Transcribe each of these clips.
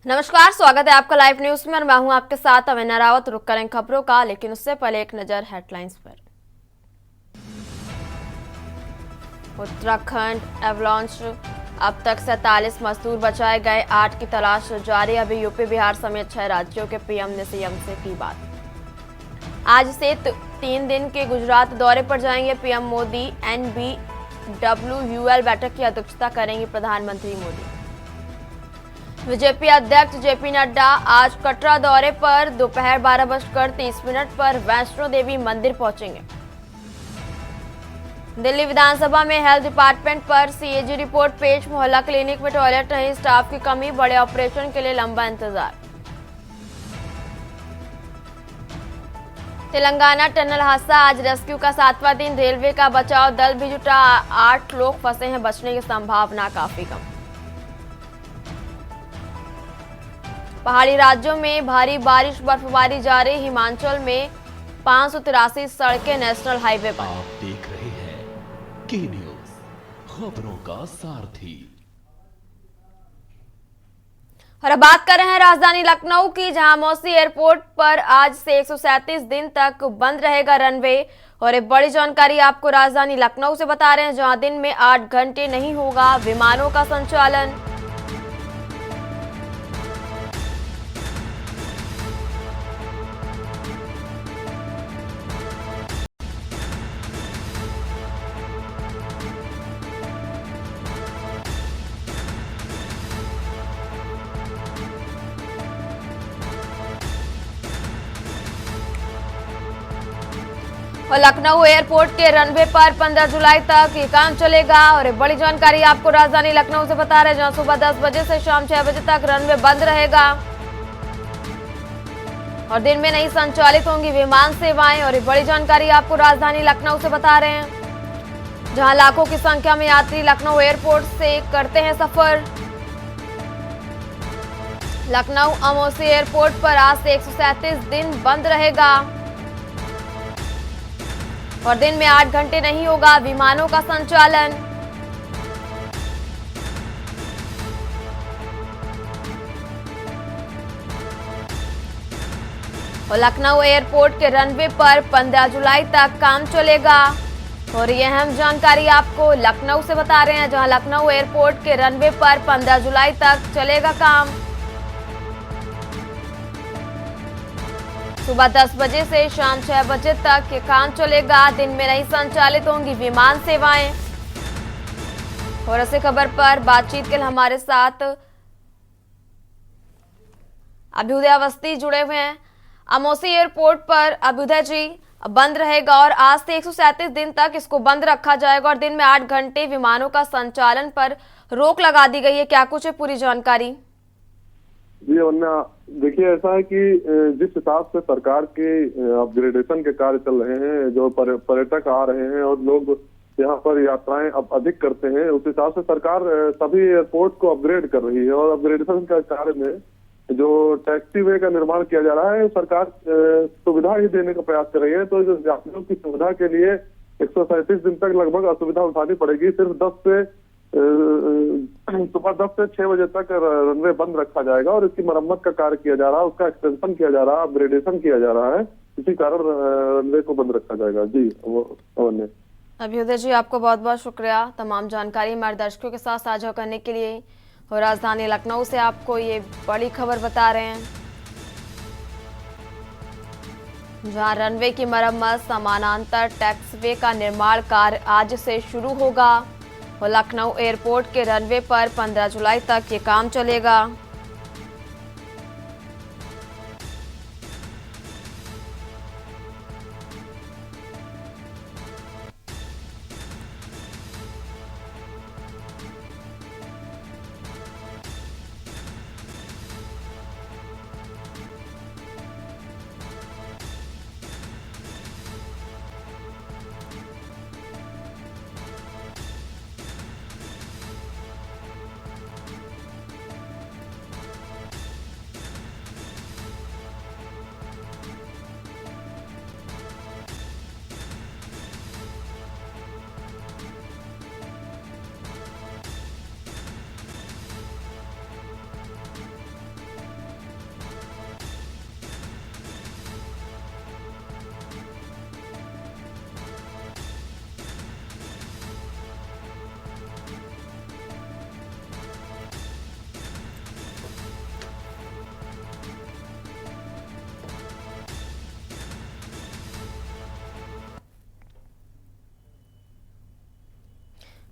नमस्कार, स्वागत है आपका लाइव न्यूज में और मैं हूं आपके साथ अविना रावत। रुक करें खबरों का, लेकिन उससे पहले एक नजर हेडलाइंस पर। उत्तराखंड एवलांच, अब तक 47 मजदूर बचाए गए, 8 की तलाश जारी। अभी यूपी बिहार समेत 6 राज्यों के पीएम ने सीएम से की बात। आज से 3 दिन के गुजरात दौरे पर जाएंगे पीएम मोदी। NBWUL बैठक की अध्यक्षता करेंगे प्रधानमंत्री मोदी। बीजेपी अध्यक्ष जेपी नड्डा आज कटरा दौरे पर, दोपहर 12:30 पर वैष्णो देवी मंदिर पहुंचेंगे। दिल्ली विधानसभा में हेल्थ डिपार्टमेंट पर सीएजी रिपोर्ट पेश, मोहल्ला क्लिनिक में टॉयलेट नहीं, स्टाफ की कमी, बड़े ऑपरेशन के लिए लंबा इंतजार। तेलंगाना टनल हादसा, आज रेस्क्यू का 7वां दिन, रेलवे का बचाव दल भी जुटा, 8 लोग फंसे हैं, बचने की संभावना काफी कम। पहाड़ी राज्यों में भारी बारिश, बर्फबारी जारी, हिमाचल में 583 सड़कें नेशनल हाईवे पर। आप देख रहे हैं की न्यूज, खबरों का सारथी। और अब बात कर रहे हैं राजधानी लखनऊ की, जहां मौसी एयरपोर्ट पर आज से 137 दिन तक बंद रहेगा रनवे। और एक बड़ी जानकारी आपको राजधानी लखनऊ से बता रहे हैं, जहां दिन में 8 घंटे नहीं होगा विमानों का संचालन। और लखनऊ एयरपोर्ट के रनवे पर 15 जुलाई तक ये काम चलेगा। और एक बड़ी जानकारी आपको राजधानी लखनऊ से बता रहे हैं, जहां सुबह 10 बजे से शाम 6 बजे तक रनवे बंद रहेगा और दिन में नहीं संचालित होंगी विमान सेवाएं। और एक बड़ी जानकारी आपको राजधानी लखनऊ से बता रहे हैं, जहां लाखों की संख्या में यात्री लखनऊ एयरपोर्ट से करते हैं सफर। लखनऊ अमौसी एयरपोर्ट पर आज से 137 दिन बंद रहेगा और दिन में 8 घंटे नहीं होगा विमानों का संचालन। और लखनऊ एयरपोर्ट के रनवे पर 15 जुलाई तक काम चलेगा। और यह अहम जानकारी आपको लखनऊ से बता रहे हैं, जहां लखनऊ एयरपोर्ट के रनवे पर 15 जुलाई तक चलेगा काम। सुबह 10 बजे से शाम 6 बजे तक ये काम चलेगा, दिन में नहीं संचालित होंगी विमान सेवाएं। और ऐसे खबर पर बातचीत के लिए हमारे साथ अभ्युदय अवस्थी जुड़े हुए हैं। अमौसी एयरपोर्ट पर अभ्युदय जी, बंद रहेगा और आज से 137 दिन तक इसको बंद रखा जाएगा और दिन में 8 घंटे विमानों का संचालन पर रोक लगा दी गई है, क्या कुछ है पूरी जानकारी? जी वरना देखिए, ऐसा है कि जिस हिसाब से सरकार के अपग्रेडेशन के कार्य चल रहे हैं, जो पर्यटक आ रहे हैं और लोग यहाँ पर यात्राएं अब अधिक करते हैं, उस हिसाब से सरकार सभी एयरपोर्ट को अपग्रेड कर रही है। और अपग्रेडेशन का कार्य में जो टैक्सी वे का निर्माण किया जा रहा है, सरकार सुविधा ही देने का प्रयास कर रही है। तो यात्रियों की सुविधा के लिए 137 दिन तक लगभग असुविधा उठानी पड़ेगी। सिर्फ सुबह 10 से 6 बजे तक रनवे बंद रखा जाएगा और इसकी मरम्मत का कार्य किया जा रहा है, उसका एक्सटेंशन किया जा रहा है, अपग्रेडेशन किया जा रहा है। इसी कारण रनवे को बंद रखा जाएगा। जी वो अभ्युदय जी, आपको बहुत बहुत शुक्रिया तमाम जानकारी हमारे दर्शकों के साथ साझा करने के लिए। और राजधानी लखनऊ से आपको ये बड़ी खबर बता रहे हैं, जहां रनवे की मरम्मत, समानांतर टैक्सवे का निर्माण कार्य आज से शुरू होगा और लखनऊ एयरपोर्ट के रनवे पर 15 जुलाई तक ये काम चलेगा।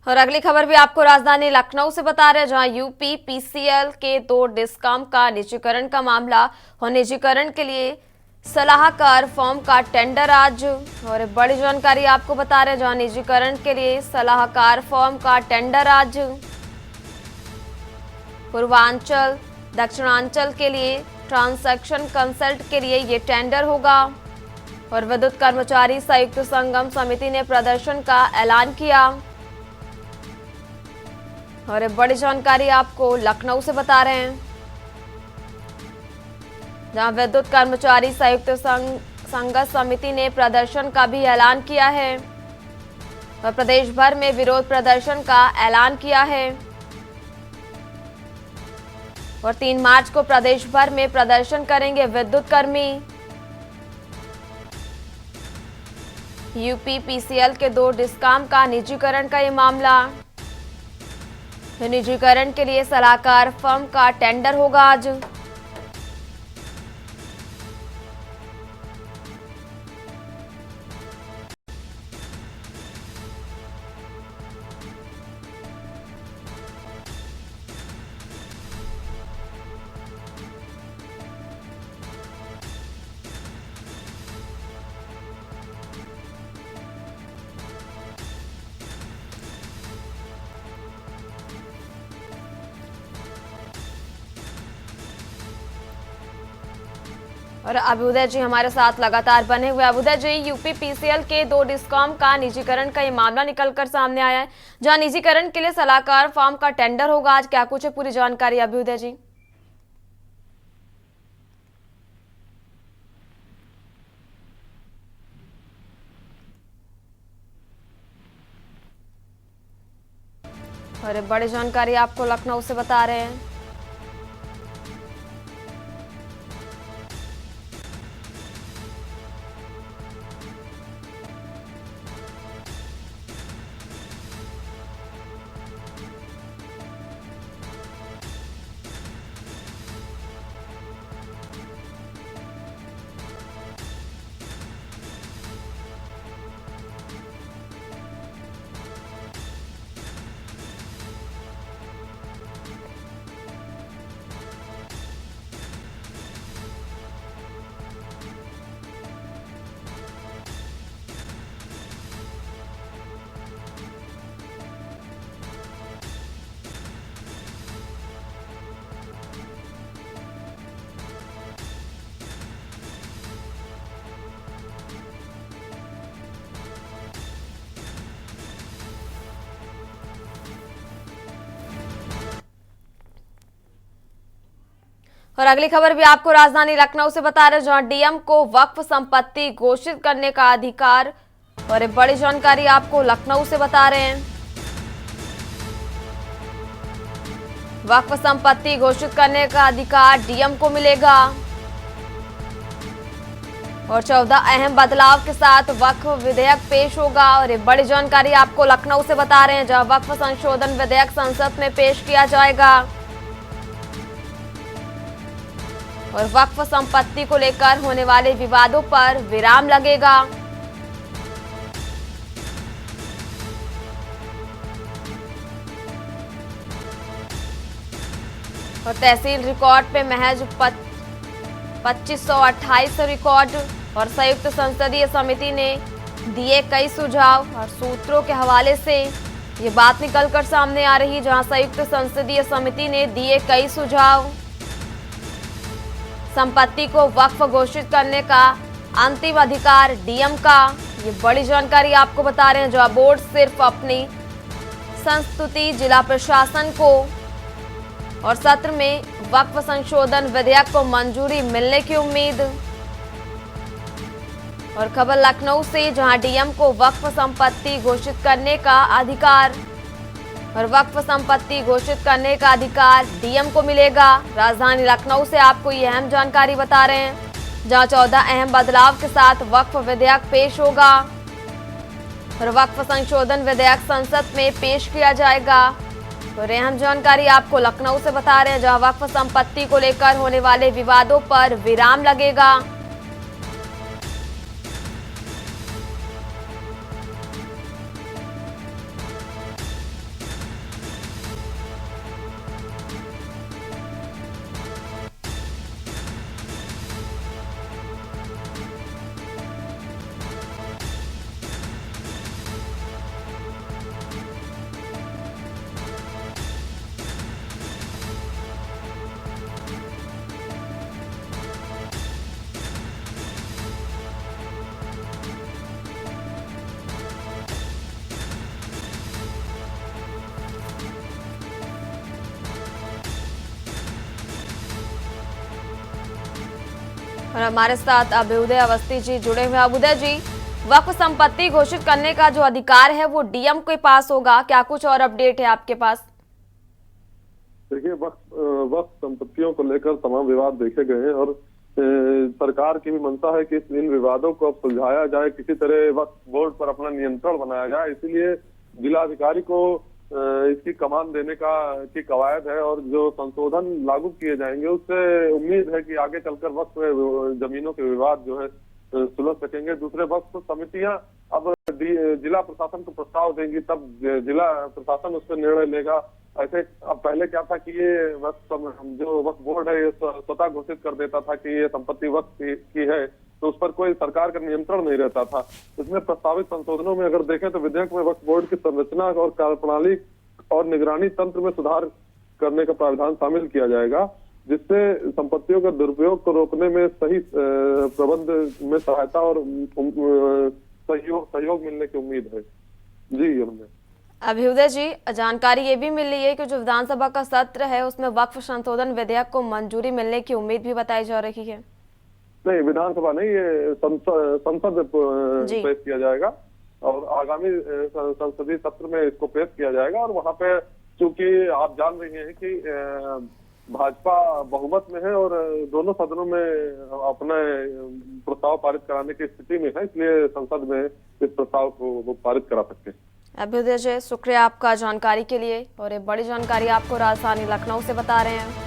और अगली खबर भी आपको राजधानी लखनऊ से बता रहे हैं, जहां यूपी पीसीएल के 2 डिस्कॉम का निजीकरण का मामला और निजीकरण के लिए सलाहकार फर्म का टेंडर आज। और बड़ी जानकारी आपको बता रहे हैं, जहां निजीकरण के लिए सलाहकार फर्म का टेंडर आज। पूर्वांचल दक्षिणांचल के लिए ट्रांसैक्शन कंसल्ट के लिए ये टेंडर होगा। और विद्युत कर्मचारी संयुक्त संगम समिति ने प्रदर्शन का ऐलान किया। और एक बड़ी जानकारी आपको लखनऊ से बता रहे हैं, जहां विद्युत कर्मचारी संयुक्त संघर्ष समिति ने प्रदर्शन का भी ऐलान किया है और प्रदेश भर में विरोध प्रदर्शन का ऐलान किया है। और 3 मार्च को प्रदेश भर में प्रदर्शन करेंगे विद्युत कर्मी। यूपी पीसीएल के 2 डिस्कॉम का निजीकरण का ये मामला। निजीकरण के लिए सलाहकार फर्म का टेंडर होगा आज। और अभ्युदय जी हमारे साथ लगातार बने हुए। अभ्युदय जी, यूपी पीसीएल के 2 डिस्कॉम का निजीकरण का ये मामला निकलकर सामने आया है, जहां निजीकरण के लिए सलाहकार फर्म का टेंडर होगा आज। क्या कुछ है पूरी जानकारी अभ्युदय जी? और बड़ी जानकारी आपको लखनऊ से बता रहे हैं। और अगली खबर भी आपको राजधानी लखनऊ से बता रहे हैं, जहां डीएम को वक्फ संपत्ति घोषित करने का अधिकार। और एक बड़ी जानकारी आपको लखनऊ से बता रहे हैं, वक्फ संपत्ति घोषित करने का अधिकार डीएम को मिलेगा। और 14 अहम बदलाव के साथ वक्फ विधेयक पेश होगा। और एक बड़ी जानकारी आपको लखनऊ से बता रहे हैं, जहां वक्फ संशोधन विधेयक संसद में पेश किया जाएगा। और वक्फ संपत्ति को लेकर होने वाले विवादों पर विराम लगेगा। और तहसील रिकॉर्ड पे महज 2528 रिकॉर्ड। और संयुक्त संसदीय समिति ने दिए कई सुझाव। और सूत्रों के हवाले से ये बात निकलकर सामने आ रही, जहां संयुक्त संसदीय समिति ने दिए कई सुझाव। संपत्ति को वक्फ घोषित करने का अंतिम अधिकार डीएम का। ये बड़ी जानकारी आपको बता रहे हैं, जो बोर्ड सिर्फ अपनी संस्तुति जिला प्रशासन को। और सत्र में वक्फ संशोधन विधेयक को मंजूरी मिलने की उम्मीद। और खबर लखनऊ से, जहां डीएम को वक्फ संपत्ति घोषित करने का अधिकार। और वक्फ संपत्ति घोषित करने का अधिकार डीएम को मिलेगा। राजधानी लखनऊ से आपको ये अहम जानकारी बता रहे हैं, जहां 14 अहम बदलाव के साथ वक्फ विधेयक पेश होगा। और वक्फ संशोधन विधेयक संसद में पेश किया जाएगा। और अहम जानकारी आपको लखनऊ से बता रहे हैं, जहां वक्फ संपत्ति को लेकर होने वाले विवादों पर विराम लगेगा। और हमारे साथ अभ्युदय अवस्थी जी जुड़े हुए हैं। अभ्युदय जी, वक्फ संपत्ति घोषित करने का जो अधिकार है वो डीएम के पास होगा, क्या कुछ और अपडेट है आपके पास? देखिए, वक्त संपत्तियों को लेकर तमाम विवाद देखे गए हैं और सरकार की भी मंशा है कि इन विवादों को अब सुलझाया जाए, किसी तरह वक्फ बोर्ड पर अपना नियंत्रण बनाया जाए। इसीलिए जिलाधिकारी को इसकी कमान देने की कवायद है और जो संशोधन लागू किए जाएंगे उससे उम्मीद है कि आगे चलकर वक्फ जमीनों के विवाद जो है सुलझ सकेंगे। दूसरे वक्त समितियां अब जिला प्रशासन को प्रस्ताव देंगी, तब जिला प्रशासन उस पर निर्णय लेगा। ऐसे अब पहले क्या था कि ये वक्फ बोर्ड है ये स्वतः घोषित कर देता था कि ये संपत्ति वक्फ की है, तो उस पर कोई सरकार का नियंत्रण नहीं रहता था। इसमें प्रस्तावित संशोधनों में अगर देखें तो विधेयक में वक्फ बोर्ड की संरचना और कार्यप्रणाली और निगरानी तंत्र में सुधार करने का प्रावधान शामिल किया जाएगा, जिससे संपत्तियों के दुरुपयोग को रोकने में सही प्रबंध में सहायता और सहयोग मिलने की उम्मीद है। जी हमने अभ्युदय जी, जानकारी ये भी मिल रही है कि जो विधानसभा का सत्र है उसमें वक्फ संशोधन विधेयक को मंजूरी मिलने की उम्मीद भी बताई जा रही है। नहीं, विधानसभा नहीं, ये संसद पेश किया जाएगा और आगामी संसदीय सत्र में इसको पेश किया जाएगा। और वहां पे चूंकि आप जान रही हैं कि भाजपा बहुमत में है और दोनों सदनों में अपने प्रस्ताव पारित कराने की स्थिति में है, इसलिए संसद में इस प्रस्ताव को वो पारित करा सकते हैं। अभ्युदय जी, शुक्रिया आपका जानकारी के लिए। और ये बड़ी जानकारी आपको राजधानी लखनऊ से बता रहे हैं।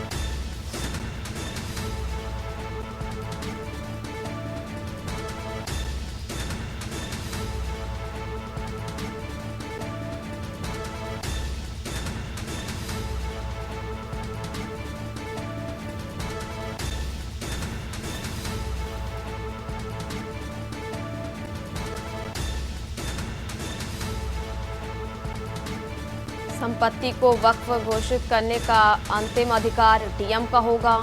संपत्ति को वक्फ घोषित करने का अंतिम अधिकार डीएम का होगा।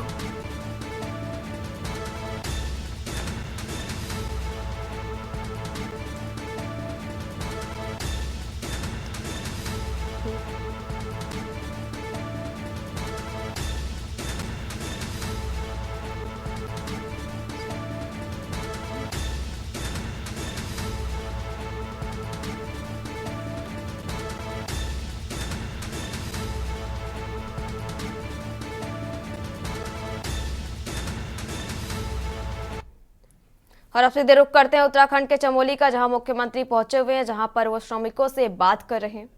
और अब से रुख करते हैं उत्तराखंड के चमोली का, जहां मुख्यमंत्री पहुंचे हुए हैं, जहां पर वो श्रमिकों से बात कर रहे हैं।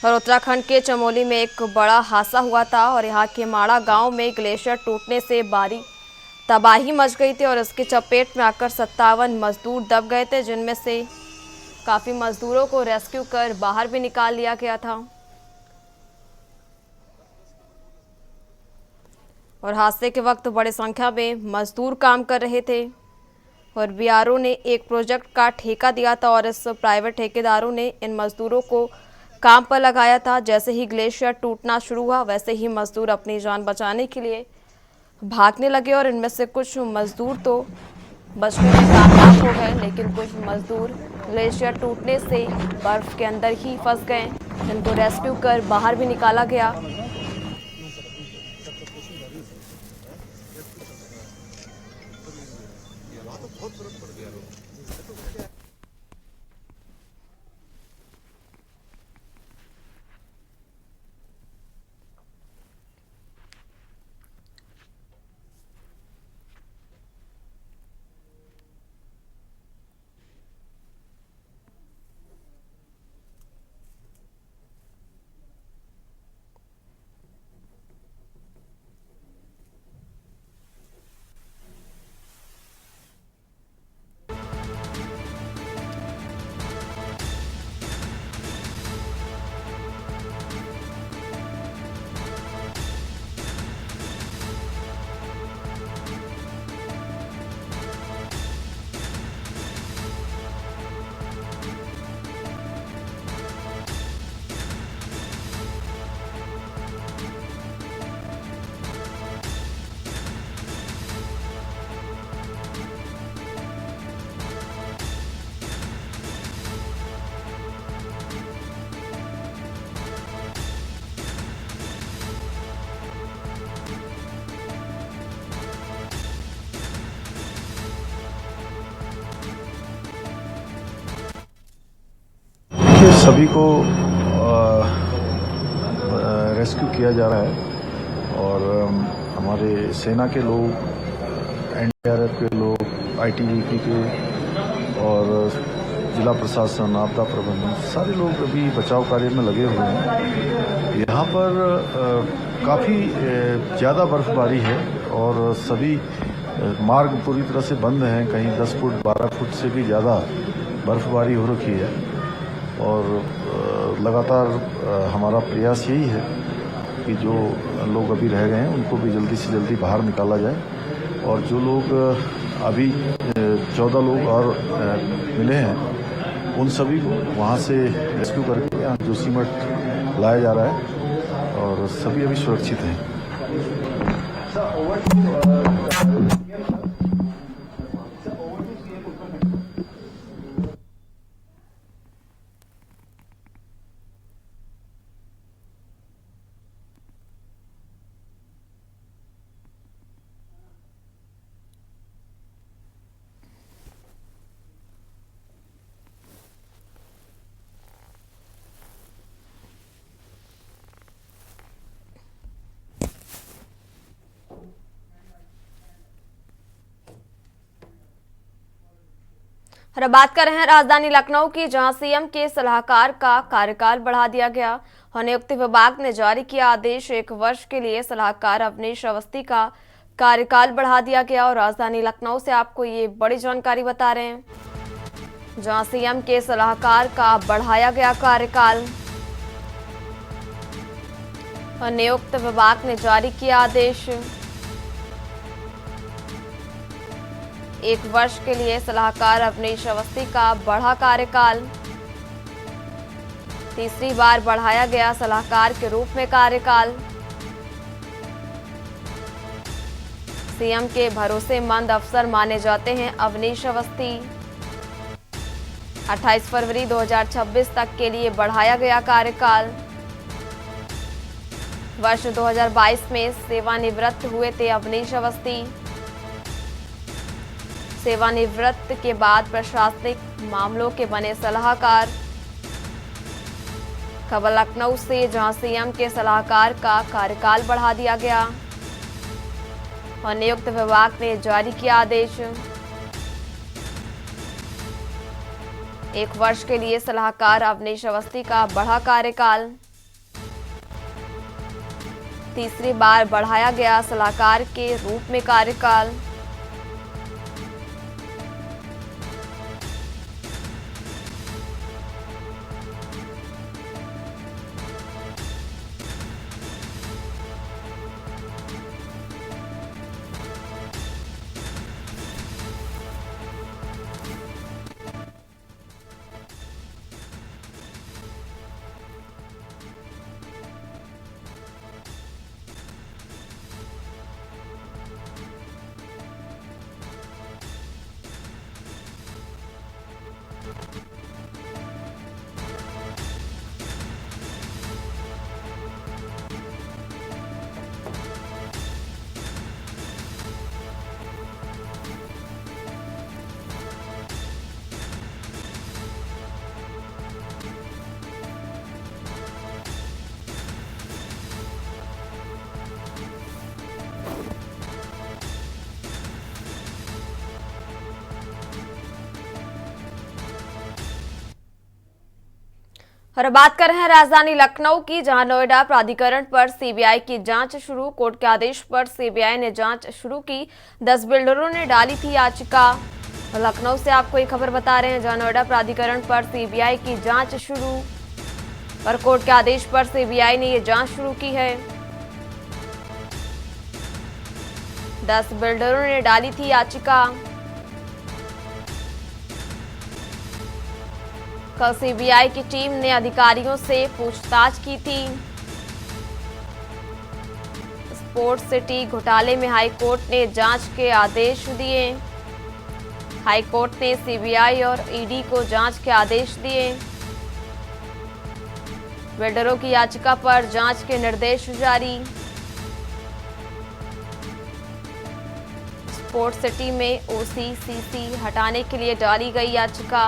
और उत्तराखंड के चमोली में एक बड़ा हादसा हुआ था और यहाँ के माड़ा गांव में ग्लेशियर टूटने से भारी तबाही मच गई थी और इसकी चपेट में आकर 57 मजदूर दब गए थे, जिनमें से काफ़ी मजदूरों को रेस्क्यू कर बाहर भी निकाल लिया गया था। और हादसे के वक्त बड़ी संख्या में मजदूर काम कर रहे थे और बीआरओ ने एक प्रोजेक्ट का ठेका दिया था और इस प्राइवेट ठेकेदारों ने इन मजदूरों को काम पर लगाया था। जैसे ही ग्लेशियर टूटना शुरू हुआ वैसे ही मजदूर अपनी जान बचाने के लिए भागने लगे और इनमें से कुछ मजदूर तो बचने में कामयाब हो गए, लेकिन कुछ मजदूर ग्लेशियर टूटने से बर्फ के अंदर ही फंस गए, जिनको रेस्क्यू कर बाहर भी निकाला गया। सभी को रेस्क्यू किया जा रहा है और हमारे सेना के लोग, एनडीआरएफ के लोग, आईटीबीपी के और जिला प्रशासन, आपदा प्रबंधन, सारे लोग अभी बचाव कार्य में लगे हुए हैं। यहाँ पर काफ़ी ज़्यादा बर्फबारी है और सभी मार्ग पूरी तरह से बंद हैं। कहीं 10 फुट 12 फुट से भी ज़्यादा बर्फबारी हो रखी है और लगातार हमारा प्रयास यही है कि जो लोग अभी रह गए हैं उनको भी जल्दी से जल्दी बाहर निकाला जाए और जो लोग अभी 14 लोग और मिले हैं उन सभी को वहाँ से रेस्क्यू करके यहाँ जोशीमठ लाया जा रहा है और सभी अभी सुरक्षित हैं। और अब बात कर रहे हैं राजधानी लखनऊ की, जहां सीएम के सलाहकार का कार्यकाल बढ़ा दिया गया और नियुक्ति विभाग ने जारी किया आदेश। 1 वर्ष के लिए सलाहकार अवनीश अवस्थी का कार्यकाल बढ़ा दिया गया और राजधानी लखनऊ से आपको ये बड़ी जानकारी बता रहे हैं, जहां सीएम के सलाहकार का बढ़ाया गया कार्यकाल और नियुक्त विभाग ने जारी किया आदेश। 1 वर्ष के लिए सलाहकार अवनीश अवस्थी का बढ़ा कार्यकाल, तीसरी बार बढ़ाया गया सलाहकार के रूप में कार्यकाल। सीएम के भरोसेमंद अफसर माने जाते हैं अवनीश अवस्थी। 28 फरवरी 2026 तक के लिए बढ़ाया गया कार्यकाल। वर्ष 2022 में सेवानिवृत्त हुए थे अवनीश अवस्थी। सेवानिवृत्त के बाद प्रशासनिक मामलों के बने सलाहकार। खबर लखनऊ से, जहां सीएम के सलाहकार का कार्यकाल बढ़ा दिया गया और नियुक्त विभाग ने जारी किया आदेश। 1 वर्ष के लिए सलाहकार अवनीश अवस्थी का बढ़ा कार्यकाल, तीसरी बार बढ़ाया गया सलाहकार के रूप में कार्यकाल। और अब बात कर रहे हैं राजधानी लखनऊ की, जहां नोएडा प्राधिकरण पर सीबीआई की जांच शुरू। कोर्ट के आदेश पर सीबीआई ने जांच शुरू की। 10 बिल्डरों ने डाली थी याचिका। लखनऊ से आपको ये खबर बता रहे हैं, जहां नोएडा प्राधिकरण पर सीबीआई की जांच शुरू और कोर्ट के आदेश पर सीबीआई ने ये जांच शुरू की है। 10 बिल्डरों ने डाली थी याचिका। कल सीबीआई की टीम ने अधिकारियों से पूछताछ की थी। स्पोर्ट्स सिटी घोटाले में हाईकोर्ट ने जांच के आदेश दिए। हाईकोर्ट ने सीबीआई और ईडी को जांच के आदेश दिए। बिल्डरों की याचिका पर जांच के निर्देश जारी। स्पोर्ट्स सिटी में ओसीसीसी हटाने के लिए डाली गई याचिका।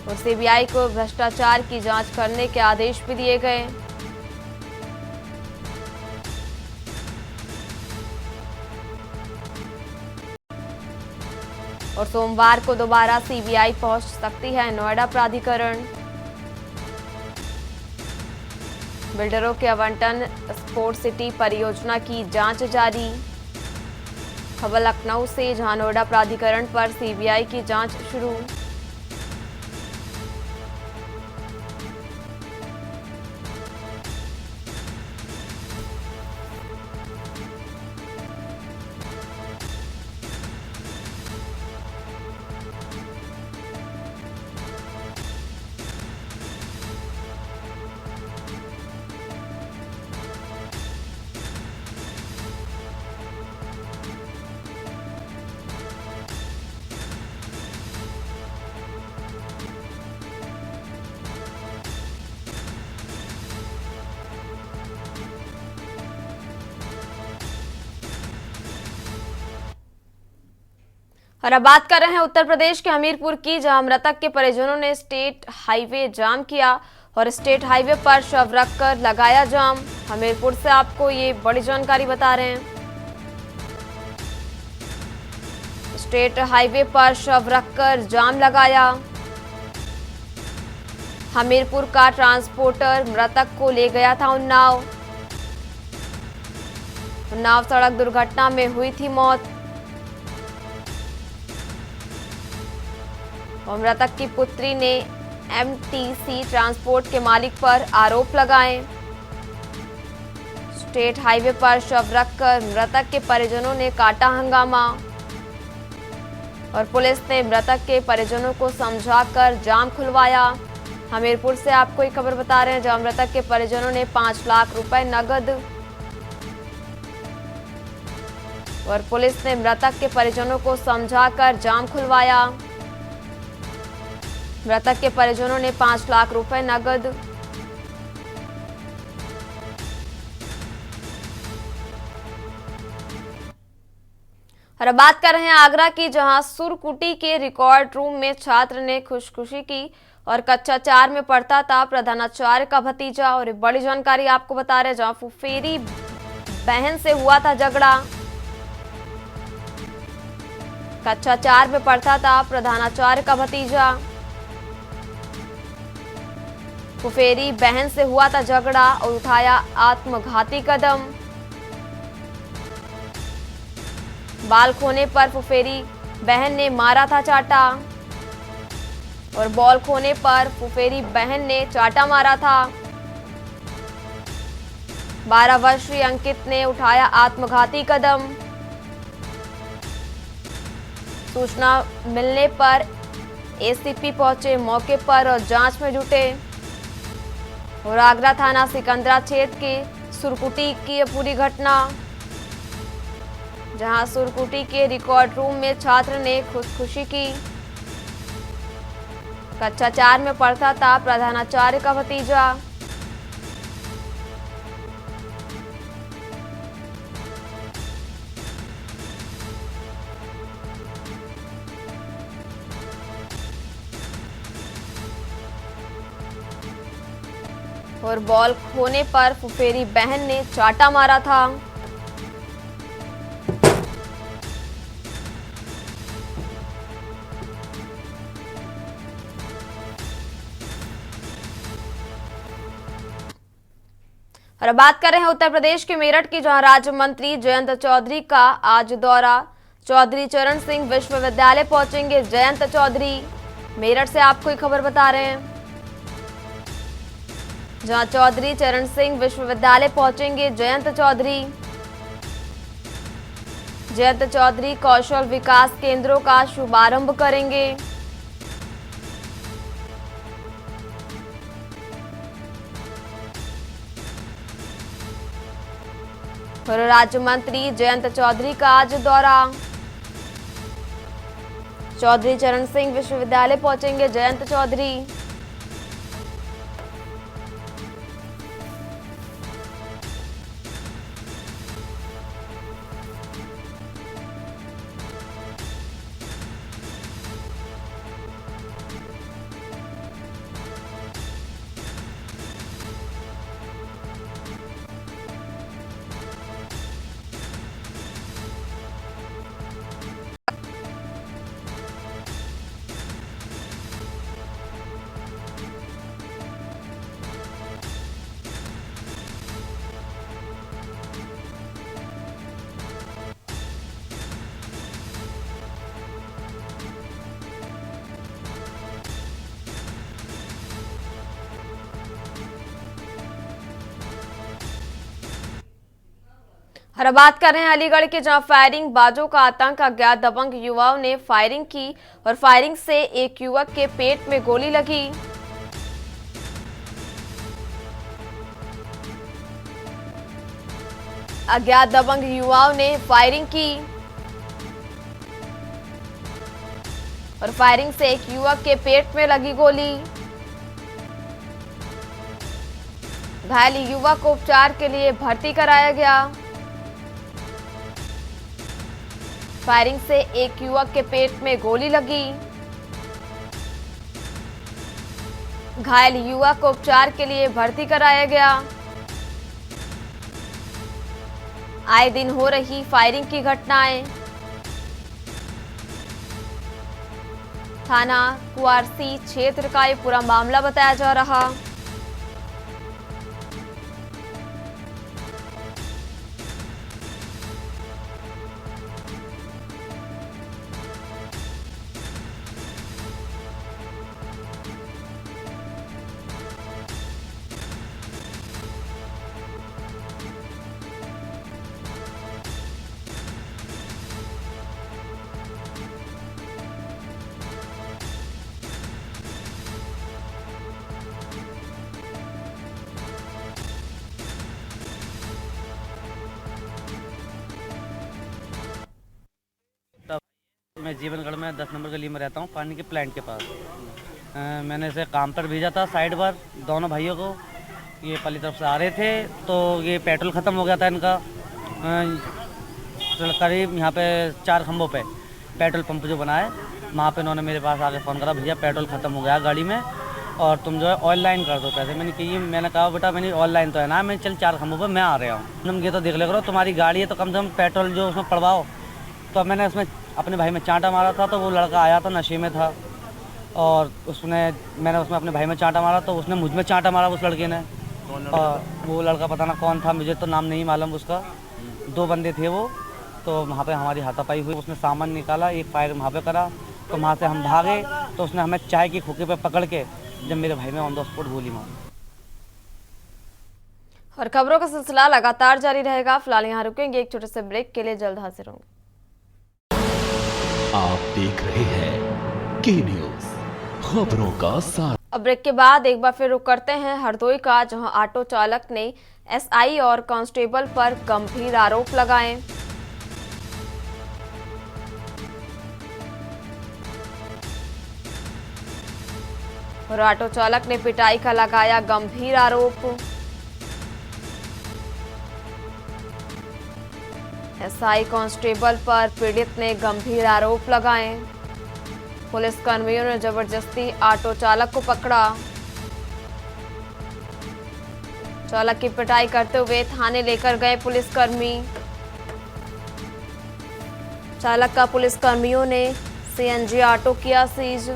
और सीबीआई को भ्रष्टाचार की जांच करने के आदेश भी दिए गए। और सोमवार को दोबारा सीबीआई पहुंच सकती है नोएडा प्राधिकरण। बिल्डरों के आवंटन स्पोर्ट्स सिटी परियोजना की जांच जारी। खबर लखनऊ से, जहां नोएडा प्राधिकरण पर सीबीआई की जांच शुरू। और अब बात कर रहे हैं उत्तर प्रदेश के हमीरपुर की, जहां मृतक के परिजनों ने स्टेट हाईवे जाम किया और स्टेट हाईवे पर शव रखकर लगाया जाम। हमीरपुर से आपको ये बड़ी जानकारी बता रहे हैं। स्टेट हाईवे पर शव रखकर जाम लगाया। हमीरपुर का ट्रांसपोर्टर मृतक को ले गया था उन्नाव। उन्नाव सड़क दुर्घटना में हुई थी मौत। और मृतक की पुत्री ने एमटीसी ट्रांसपोर्ट के मालिक पर आरोप लगाए। स्टेट हाईवे पर शव रखकर मृतक के परिजनों ने काटा हंगामा और पुलिस ने मृतक के परिजनों को समझाकर जाम खुलवाया। हमीरपुर से आपको एक खबर बता रहे हैं, जहां मृतक के परिजनों ने 5 लाख रुपए नगद और पुलिस ने मृतक के परिजनों को समझाकर जाम खुलवाया। मृतक के परिजनों ने 5 लाख रुपए नगद और अब बात कर रहे हैं आगरा की, जहां सुरकुटी के रिकॉर्ड रूम में छात्र ने खुदकुशी की और कक्षा 4 में पढ़ता था प्रधानाचार्य का भतीजा। और एक बड़ी जानकारी आपको बता रहे हैं, जहां फुफेरी बहन से हुआ था झगड़ा। कक्षा 4 में पढ़ता था प्रधानाचार्य का भतीजा। फुफेरी बहन से हुआ था झगड़ा और उठाया आत्मघाती कदम। बाल खोने पर फुफेरी बहन ने मारा था चाटा और बॉल खोने पर फुफेरी बहन ने चाटा मारा था। 12 वर्षीय अंकित ने उठाया आत्मघाती कदम। सूचना मिलने पर एसीपी पहुंचे मौके पर और जांच में जुटे। और आगरा थाना सिकंदरा क्षेत्र के सुरकुटी की पूरी घटना, जहां सुरकुटी के रिकॉर्ड रूम में छात्र ने खुदकुशी की। कक्षा 4 में पढ़ता था प्रधानाचार्य का भतीजा। और बॉल खोने पर फुफेरी बहन ने चाटा मारा था। और अब बात कर रहे हैं उत्तर प्रदेश के मेरठ की, जहां राज्य मंत्री जयंत चौधरी का आज दौरा। चौधरी चरण सिंह विश्वविद्यालय पहुंचेंगे जयंत चौधरी। मेरठ से आपको एक खबर बता रहे हैं, जहां चौधरी चरण सिंह विश्वविद्यालय पहुंचेंगे जयंत चौधरी। जयंत चौधरी कौशल विकास केंद्रों का शुभारंभ करेंगे। और राज्य मंत्री जयंत चौधरी का आज दौरा। चौधरी चरण सिंह विश्वविद्यालय पहुंचेंगे जयंत चौधरी। और अब बात कर रहे हैं अलीगढ़ के, जहां फायरिंग बाजों का आतंक, अज्ञात दबंग युवाओं ने फायरिंग की और फायरिंग से एक युवक के पेट में गोली लगी। अज्ञात दबंग युवाओं ने फायरिंग की और फायरिंग से एक युवक के पेट में लगी गोली। घायल युवक को उपचार के लिए भर्ती कराया गया। फायरिंग से एक युवक के पेट में गोली लगी। घायल युवक को उपचार के लिए भर्ती कराया गया। आए दिन हो रही फायरिंग की घटनाएं। थाना कुआरसी क्षेत्र का ये पूरा मामला बताया जा रहा। मैं जीवनगढ़ में 10 नंबर गली में रहता हूँ, पानी के प्लांट के पास। मैंने इसे काम पर भेजा था साइड पर, दोनों भाइयों को। ये पल्ली तरफ से आ रहे थे तो ये पेट्रोल ख़त्म हो गया था इनका। करीब यहाँ पे 4 खंभों पे पेट्रोल पंप जो बना है, वहाँ पे इन्होंने मेरे पास आके फ़ोन करा, भैया पेट्रोल ख़त्म हो गया गाड़ी में और तुम जो है ऑनलाइन कर दो पैसे। मैंने कहा बेटा मैंने ऑनलाइन तो है ना, मैं चल 4 खंभों पर मैं आ रहा हूँ। तुम ये तो देख ले करो, तुम्हारी गाड़ी है तो कम से कम पेट्रोल जो उसमें पड़वाओ। तो मैंने उसमें अपने भाई में चांटा मारा था, तो वो लड़का आया था नशे में था और मैंने उसमें अपने भाई में चांटा मारा तो उसने मुझ में चांटा मारा उस लड़के ने। और वो लड़का पता ना कौन था, मुझे तो नाम नहीं मालूम उसका। 2 बंदे थे वो, तो वहाँ पे हमारी हाथापाई हुई। उसने सामान निकाला, एक फायर वहाँ पे करा, तो वहाँ से हम भागे तो उसने हमें चाय की खोखे पे पकड़ के जब मेरे भाई में ऑन द स्पॉट गोली मारी। और खबरों का सिलसिला लगातार जारी रहेगा। फिलहाल यहाँ रुकेंगे एक छोटे से ब्रेक के लिए, जल्द हाजिर होंगे। आप देख रहे हैं के न्यूज, खबरों का साथ। अब ब्रेक के बाद एक बार फिर रुक करते हैं हरदोई का, जहां ऑटो चालक ने एसआई और कांस्टेबल पर गंभीर आरोप लगाए। और ऑटो चालक ने पिटाई का लगाया गंभीर आरोप। एसआई कांस्टेबल पर पीड़ित ने गंभीर आरोप लगाए। पुलिस कर्मियों ने जबरदस्ती ऑटो चालक को पकड़ा। चालक की पिटाई करते हुए थाने लेकर गए पुलिसकर्मी। चालक का पुलिसकर्मियों ने सीएनजी ऑटो किया सीज।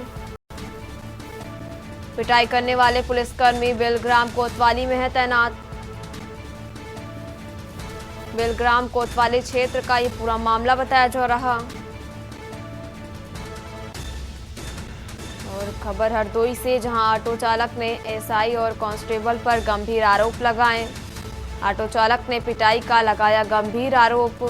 पिटाई करने वाले पुलिसकर्मी बेलग्राम कोतवाली में है तैनात। बेलग्राम कोतवाली क्षेत्र का ये पूरा मामला बताया जा रहा। और खबर हरदोई से, जहां ऑटो चालक ने एसआई और कांस्टेबल पर गंभीर आरोप लगाए। ऑटो चालक ने पिटाई का लगाया गंभीर आरोप।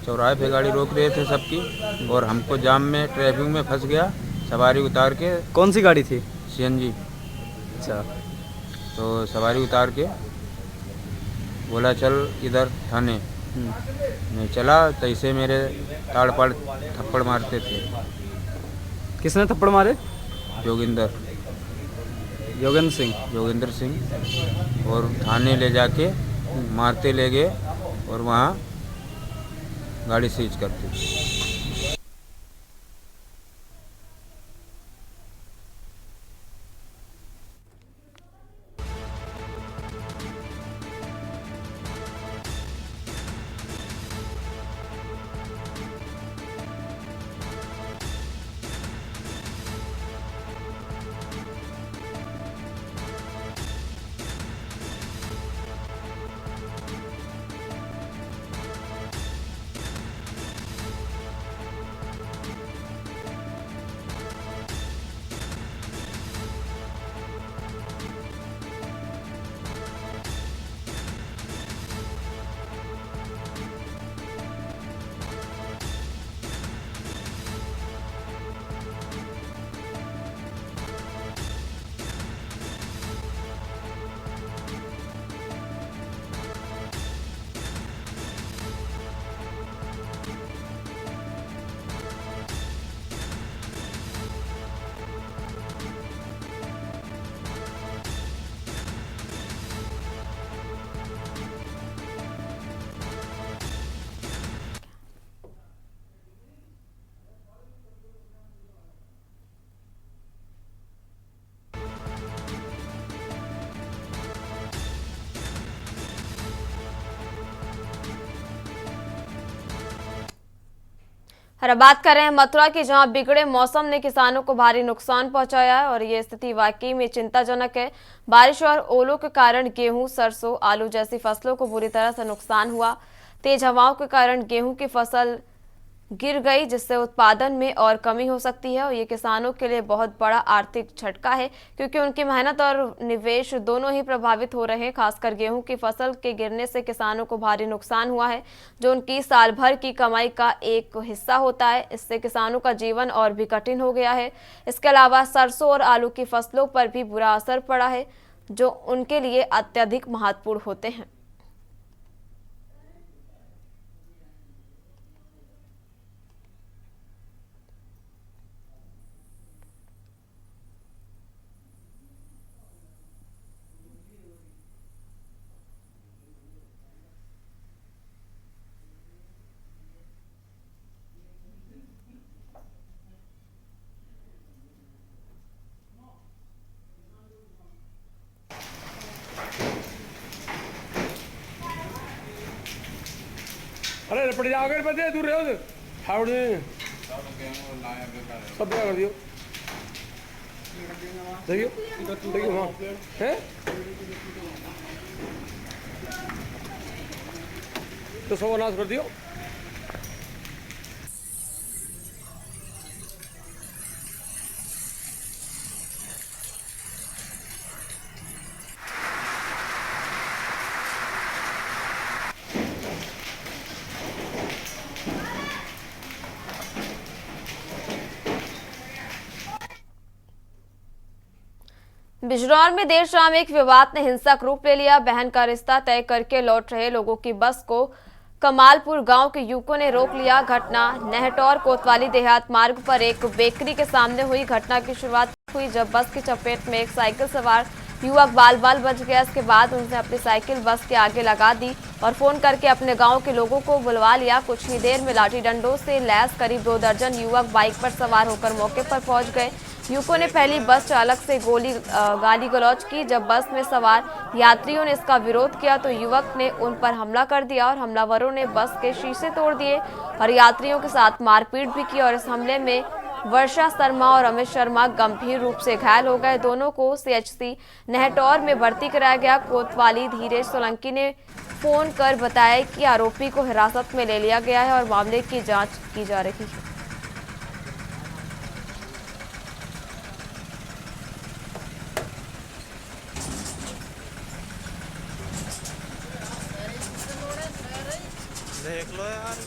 चौराहे पे गाड़ी रोक रहे थे सबकी, और हमको जाम में ट्रैफिक में फंस गया। सवारी उतार के, कौन सी गाड़ी थी? सीएनजी। अच्छा, तो सवारी उतार के बोला चल इधर थाने। मैं चला तो इसे मेरे ताड़ पाड़ थप्पड़ मारते थे। किसने थप्पड़ मारे? जोगिंदर सिंह। और थाने ले जाके मारते ले गए और वहाँ गाड़ी सीज करती। और अब बात कर रहे हैं मथुरा की, जहां बिगड़े मौसम ने किसानों को भारी नुकसान पहुंचाया है और ये स्थिति वाकई में चिंताजनक है। बारिश और ओलों के कारण गेहूं, सरसों, आलू जैसी फसलों को बुरी तरह से नुकसान हुआ। तेज हवाओं के कारण गेहूं की फसल गिर गई, जिससे उत्पादन में और कमी हो सकती है और ये किसानों के लिए बहुत बड़ा आर्थिक झटका है, क्योंकि उनकी मेहनत और निवेश दोनों ही प्रभावित हो रहे हैं। खासकर गेहूं की फसल के गिरने से किसानों को भारी नुकसान हुआ है, जो उनकी साल भर की कमाई का एक हिस्सा होता है। इससे किसानों का जीवन और भी कठिन हो गया है। इसके अलावा सरसों और आलू की फसलों पर भी बुरा असर पड़ा है, जो उनके लिए अत्यधिक महत्वपूर्ण होते हैं। अरे पड़ जाओगे बदे दूर रहो फाड़ दे सब कर दियो देखियो हाँ है तो सब नाश कर दियो। बिजनौर में देर शाम एक विवाद ने हिंसक रूप ले लिया। बहन का रिश्ता तय करके लौट रहे लोगों की बस को कमालपुर गांव के युवकों ने रोक लिया। घटना नेहटौर कोतवाली देहात मार्ग पर एक बेकरी के सामने हुई। घटना की शुरुआत हुई जब बस की चपेट में एक साइकिल सवार युवक बाल बाल बच गया। इसके बाद उनने अपनी साइकिल बस के आगे लगा दी और फोन करके अपने गांव के लोगों को बुलवा लिया। कुछ ही देर में लाठी डंडों से लैस करीब 2 दर्जन युवक बाइक पर सवार होकर मौके पर पहुंच गए। युवकों ने पहली बस चालक से गाली गलौज की। जब बस में सवार यात्रियों ने इसका विरोध किया तो युवक ने उन पर हमला कर दिया और हमलावरों ने बस के शीशे तोड़ दिए और यात्रियों के साथ मारपीट भी की। और इस हमले में वर्षा शर्मा और अमित शर्मा गंभीर रूप से घायल हो गए। दोनों को सीएचसी नेहटौर में भर्ती कराया गया। कोतवाली धीरेश सोलंकी ने फोन कर बताया कि आरोपी को हिरासत में ले लिया गया है और मामले की जांच की जा रही है। देख लो यार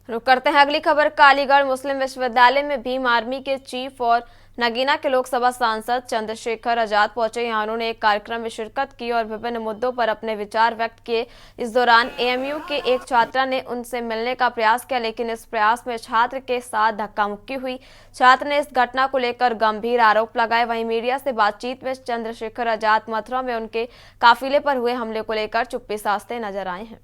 रुक करते हैं अगली खबर का। अलीगढ़ मुस्लिम विश्वविद्यालय में भीम आर्मी के चीफ और नगीना के लोकसभा सांसद चंद्रशेखर आजाद पहुंचे। यहाँ उन्होंने एक कार्यक्रम में शिरकत की और विभिन्न मुद्दों पर अपने विचार व्यक्त किए। इस दौरान एएमयू के एक छात्रा ने उनसे मिलने का प्रयास किया, लेकिन इस प्रयास में छात्र के साथ धक्का मुक्की हुई। छात्र ने इस घटना को लेकर गंभीर आरोप लगाए। वहीं मीडिया से बातचीत में चंद्रशेखर आजाद मथुरा में उनके काफिले पर हुए हमले को लेकर चुप्पी साधते नजर आए हैं।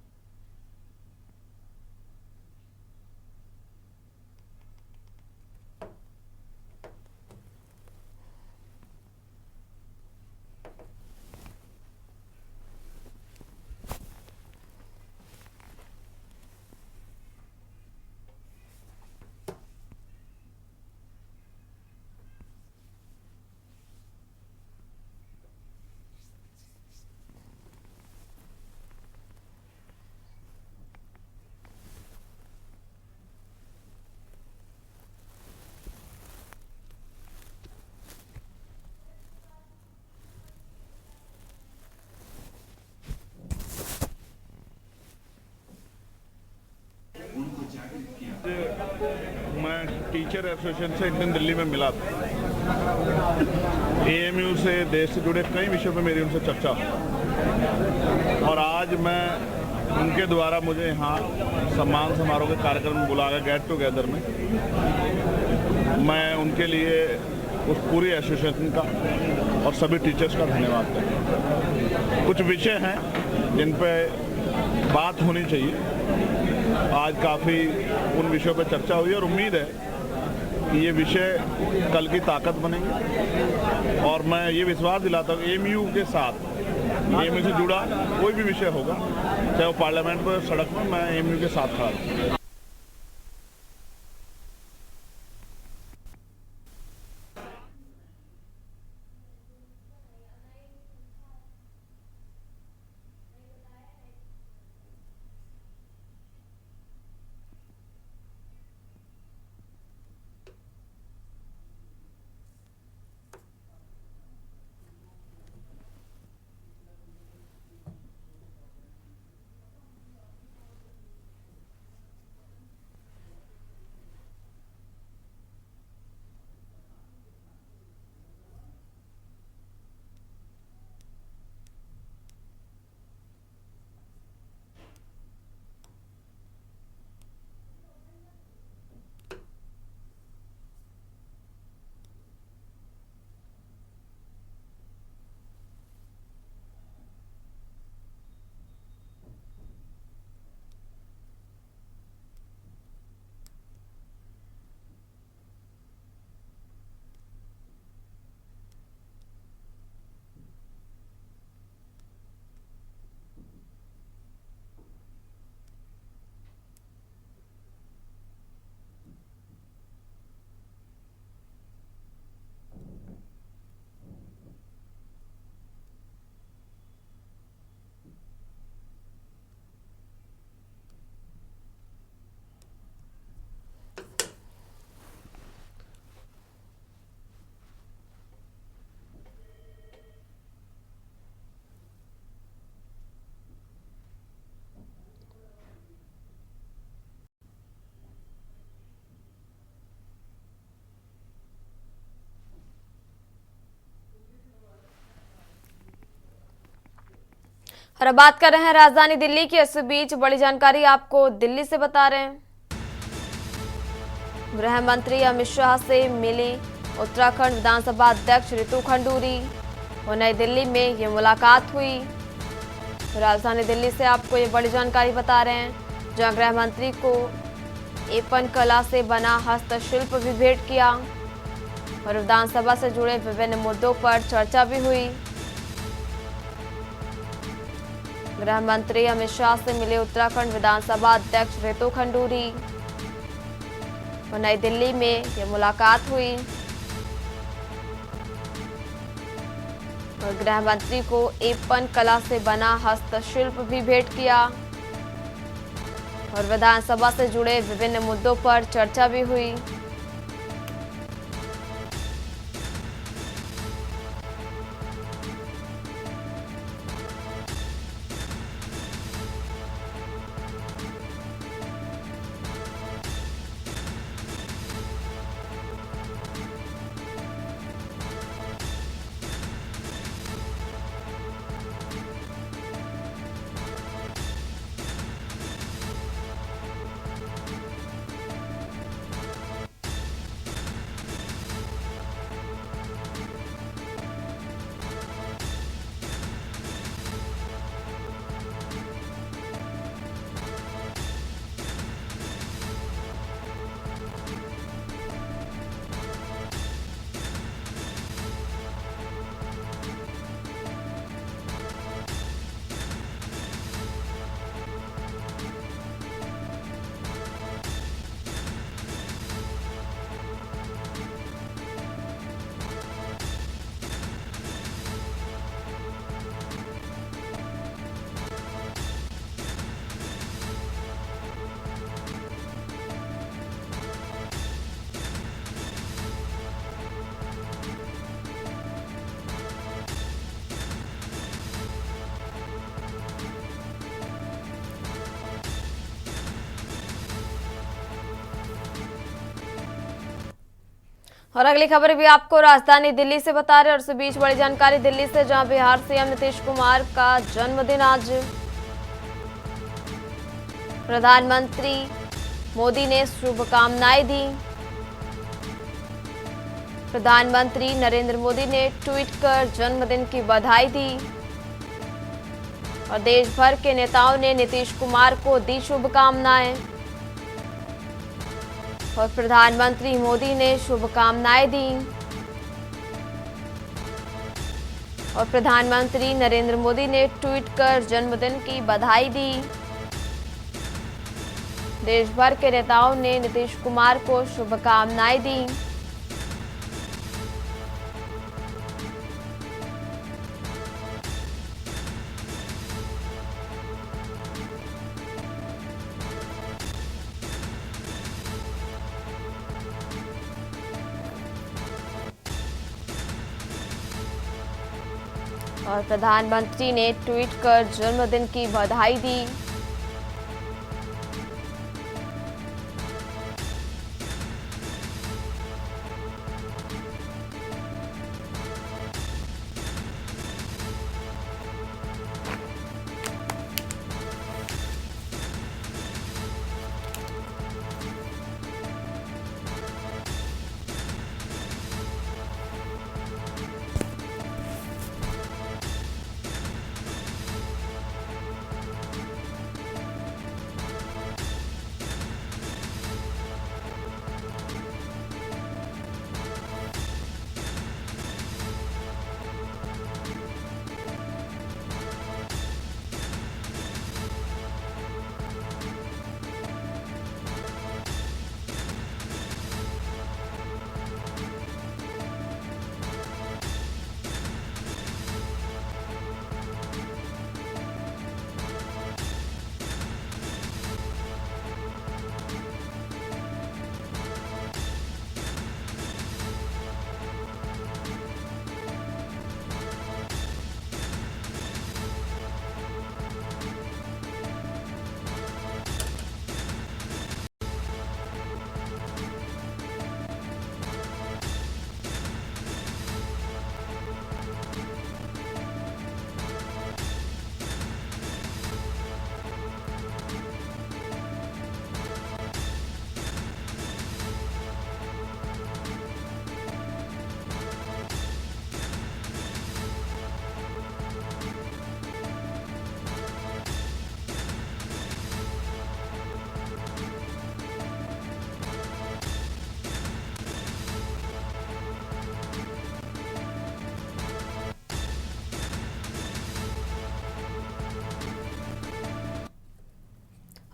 मैं टीचर एसोसिएशन से एक दिन दिल्ली में मिला था। एएमयू से देश से जुड़े कई विषयों पर मेरी उनसे चर्चा और आज मैं उनके द्वारा मुझे यहाँ सम्मान समारोह के कार्यक्रम में बुलाया, गेट टुगेदर में। मैं उनके लिए उस पूरी एसोसिएशन का और सभी टीचर्स का धन्यवाद करते। कुछ विषय हैं जिन पे बात होनी चाहिए। आज काफ़ी उन विषयों पर चर्चा हुई और उम्मीद है कि ये विषय कल की ताकत बनेंगे और मैं ये विश्वास दिलाता हूँ एमयू के साथ, एमयू से जुड़ा कोई भी विषय होगा, चाहे वो पार्लियामेंट पर, सड़क में, मैं एमयू के साथ खड़ा हूँ। और अब बात कर रहे हैं राजधानी दिल्ली की। इस बीच बड़ी जानकारी आपको दिल्ली से बता रहे हैं। गृह मंत्री अमित शाह से मिली उत्तराखंड विधानसभा अध्यक्ष रितु खंडूरी और नई दिल्ली में ये मुलाकात हुई। राजधानी दिल्ली से आपको ये बड़ी जानकारी बता रहे हैं, जहां गृह मंत्री को एपन कला से बना हस्तशिल्प भी भेंट किया और विधानसभा से जुड़े विभिन्न मुद्दों पर चर्चा भी हुई। गृह मंत्री अमित शाह से मिले उत्तराखंड विधानसभा अध्यक्ष रितु खंडूरी और नई दिल्ली में यह मुलाकात हुई और गृह मंत्री को एपन कला से बना हस्तशिल्प भी भेंट किया और विधानसभा से जुड़े विभिन्न मुद्दों पर चर्चा भी हुई। और अगली खबर भी आपको राजधानी दिल्ली से बता रहे हैं। और इस बीच बड़ी जानकारी दिल्ली से, जहां बिहार सीएम नीतीश कुमार का जन्मदिन आज। प्रधानमंत्री मोदी ने शुभकामनाएं दी। प्रधानमंत्री नरेंद्र मोदी ने ट्वीट कर जन्मदिन की बधाई दी और देश भर के नेताओं ने नीतीश कुमार को दी शुभकामनाएं और प्रधानमंत्री मोदी ने शुभकामनाएं दी और प्रधानमंत्री नरेंद्र मोदी ने ट्वीट कर जन्मदिन की बधाई दी। देश भर के नेताओं ने नीतीश कुमार को शुभकामनाएं दी। और प्रधानमंत्री ने ट्वीट कर जन्मदिन की बधाई दी।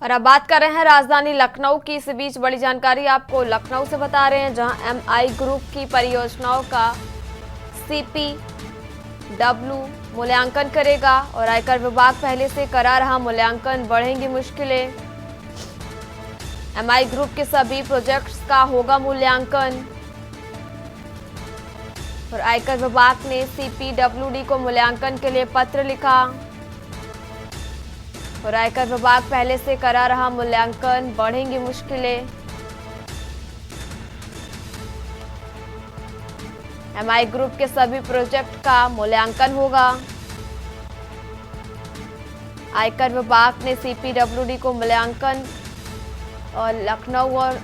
और अब बात कर रहे हैं राजधानी लखनऊ की। इस बीच बड़ी जानकारी आपको लखनऊ से बता रहे हैं, जहां एमआई ग्रुप की परियोजनाओं का सीपीडब्ल्यू मूल्यांकन करेगा और आयकर विभाग पहले से करा रहा मूल्यांकन, बढ़ेंगी मुश्किलें। एमआई ग्रुप के सभी प्रोजेक्ट्स का होगा मूल्यांकन और आयकर विभाग ने सीपीडब्ल्यूडी को मूल्यांकन के लिए पत्र लिखा और आयकर विभाग पहले से करा रहा मूल्यांकन, बढ़ेंगी मुश्किलें। एमआई ग्रुप के सभी प्रोजेक्ट का मूल्यांकन होगा। आयकर विभाग ने सीपीडब्ल्यूडी को मूल्यांकन और लखनऊ और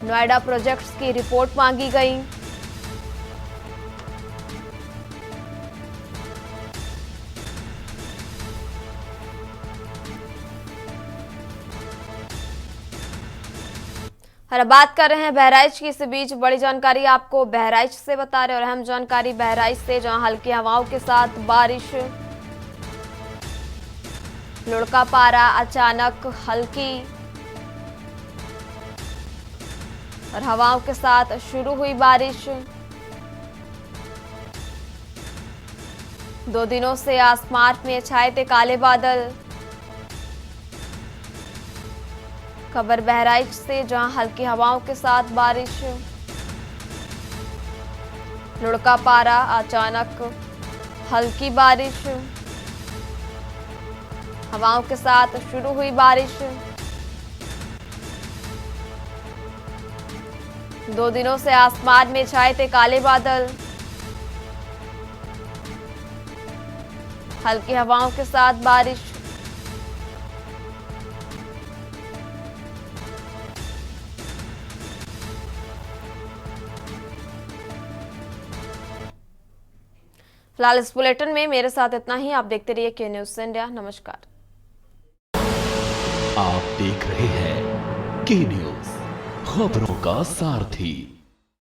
नोएडा प्रोजेक्ट्स की रिपोर्ट मांगी गई। और बात कर रहे हैं बहराइच की। इस बीच बड़ी जानकारी आपको बहराइच से बता रहे हैं और अहम जानकारी बहराइच से, जहां हल्की हवाओं के साथ बारिश, लुढ़का पारा, अचानक हल्की और हवाओं के साथ शुरू हुई बारिश। 2 दिनों से आसमान में छाए थे काले बादल। खबर बहराइच से, जहां हल्की हवाओं के साथ बारिश, लुढ़का पारा, अचानक हल्की बारिश, हवाओं के साथ शुरू हुई बारिश। 2 दिनों से आसमान में छाए थे काले बादल। हल्की हवाओं के साथ बारिश। फिलहाल इस बुलेटिन में मेरे साथ इतना ही। आप देखते रहिए के न्यूज़ इंडिया। नमस्कार। आप देख रहे हैं के न्यूज़, खबरों का सारथी।